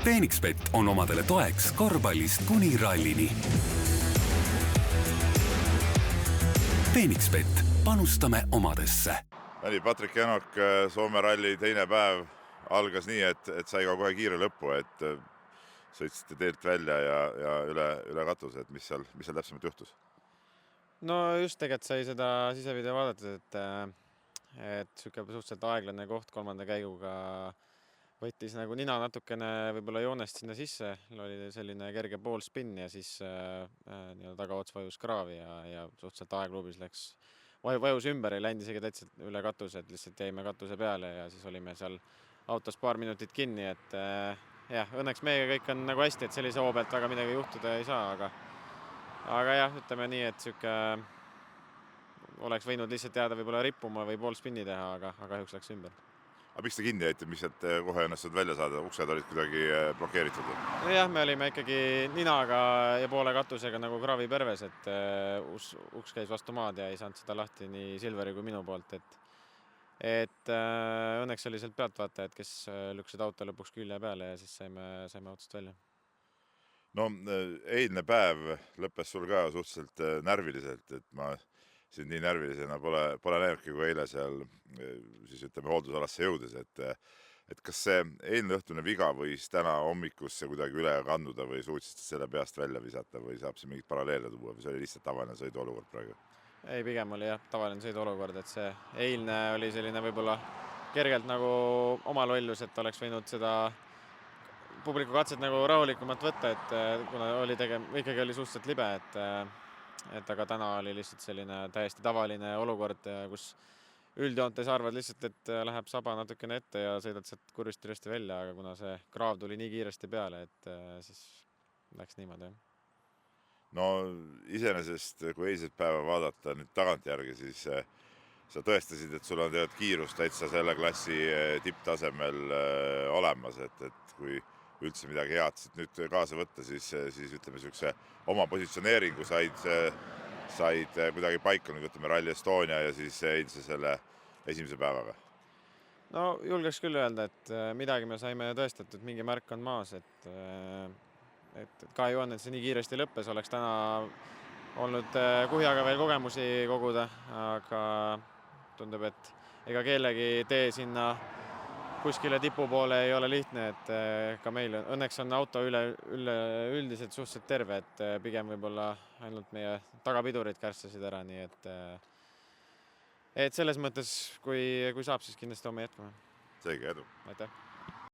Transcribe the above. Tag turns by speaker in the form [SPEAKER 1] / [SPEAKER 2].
[SPEAKER 1] Phoenixbet on omadele toeks korvpallist kuni rallini. Phoenixbet, panustame omadesse.
[SPEAKER 2] Patrik Janok, Soome ralli teine päev algas nii, et sai ka kohe kiire lõppu, et sõitsite teelt välja ja üle katuse, et mis seal täpsemalt juhtus?
[SPEAKER 3] No just tegelikult sai seda sisevideo vaadatud, et siuke suhteliselt aeglane koht kolmanda käiguga võttis nagu nina natukene võib-olla joonest sinna sisse, oli selline kerge poolspinn ja siis tagaots vajus kraavi ja suhteliselt aegluubis vajus ümber, ei läinud isegi täitsa üle katuse, et lihtsalt jäime katuse peale ja siis olime seal autos paar minutit kinni, et õnneks meiega kõik on nagu hästi, et sellise hoo pealt väga midagi juhtuda ei saa, aga jah, ütleme nii, et oleks võinud lihtsalt jääda võib-olla rippuma või pool spinni teha, aga kahjuks läks ümber.
[SPEAKER 2] Aga miks te kinni jäite, mis sealt kohe õnnestud välja saada? Uksed olid kuidagi blokeeritud?
[SPEAKER 3] Jah, me olime ikkagi ninaga ja poole katusega nagu kraaviperves, et uks käis vastu maad ja ei saanud seda lahti nii Silveri kui minu poolt, et õnneks oli sealt pealtvaatajad, kes lüksid auto lõpuks külje peale ja siis saime autost välja.
[SPEAKER 2] No, eilne päev lõppes sul ka suhteliselt närviliselt, et ma siin nii närvilisena pole näinudki, kui eile seal siis hooldusalasse jõudes, et kas see eilne õhtune viga võis täna hommikusse kuidagi üle kanduda või suutsid selle peast välja visata või saab siin mingit paralleele tuua või see oli lihtsalt tavaline sõiduolukord praegu?
[SPEAKER 3] Ei, pigem oli jah, tavaline sõiduolukord, et see eilne oli selline võib-olla kergelt nagu oma lollus, et oleks võinud seda publiku katset nagu rahulikumalt võtta, et kuna ikkagi oli suhteliselt libe, aga täna oli lihtsalt selline täiesti tavaline olukord, kus üldjoontes arvad lihtsalt, et läheb saba natukene ette ja sõidad sealt kurvist välja, aga kuna see kraav tuli nii kiiresti peale, et siis läks niimoodi.
[SPEAKER 2] No iseenesest, kui eilset päeva vaadata nüüd tagantjärgi, siis sa tõestasid, et sul on kiirus täitsa selle klassi tipptasemel olemas, et kui üldse midagi head nüüd kaasa võtta, siis ütleme niisuguse oma positsioneeringu said kuidagi paika, nüüd ütleme Rally Estonia ja siis eilse selle esimese päevaga.
[SPEAKER 3] No julgeks küll öelda, et midagi me saime tõestatud, mingi märk on maas, et kahju on, et see nii kiiresti lõppes, oleks täna olnud kuhjaga veel kogemusi koguda, aga tundub, et ega kellegi tee sinna kuskile tipu poole ei ole lihtne, et ka meil õnneks on auto üldiselt suhteliselt terve, et pigem võib-olla ainult meie tagapidurid kärsasid ära, nii et selles mõttes, kui saab, siis kindlasti homme jätkame.
[SPEAKER 2] Seegi edu.
[SPEAKER 3] Aitäh!